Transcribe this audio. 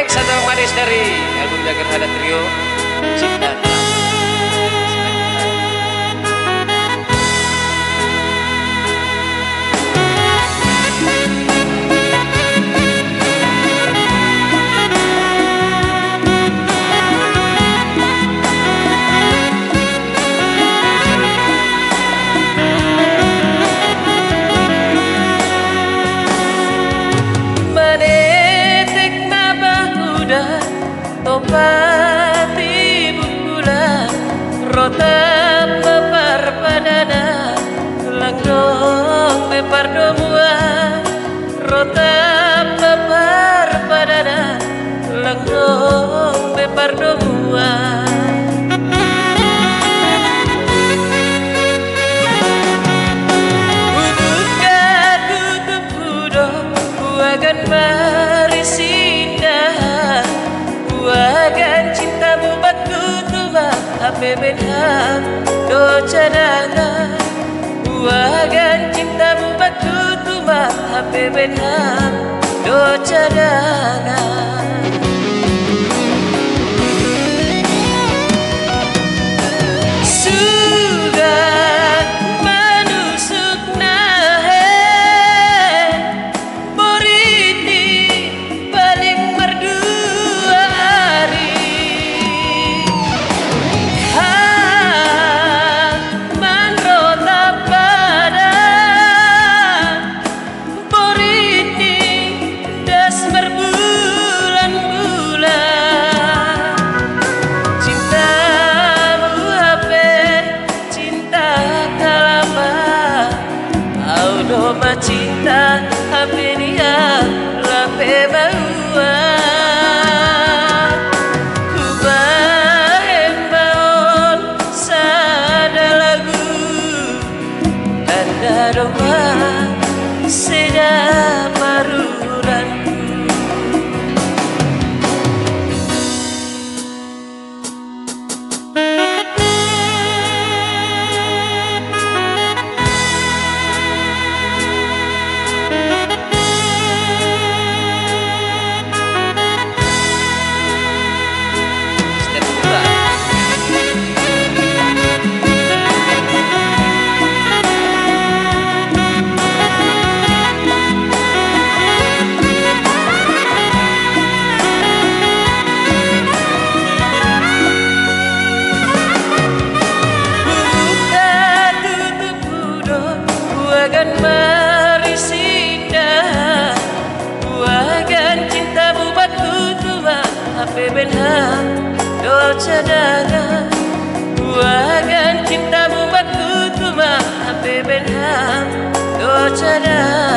Next satu manis dari album Jager Hada Trio Cinta Telah. Topati bulan rota pepar padana langgong pepar domua rota pepar padana langgong pepar domua buka tutup kudo buagan marisindah wagan cintamu batu tuma ape benham do cadana wagan cintamu batu tuma ape benham do cadana sudah manusuk nahe boriti paling merdu cinta hape dia lape baua kubahem baon sada lagu anda doa seda maruranku wagan marisindah wagan cintamu batu tuma ape benham do cadana wagan cintamu batu tuma ape benham do cadana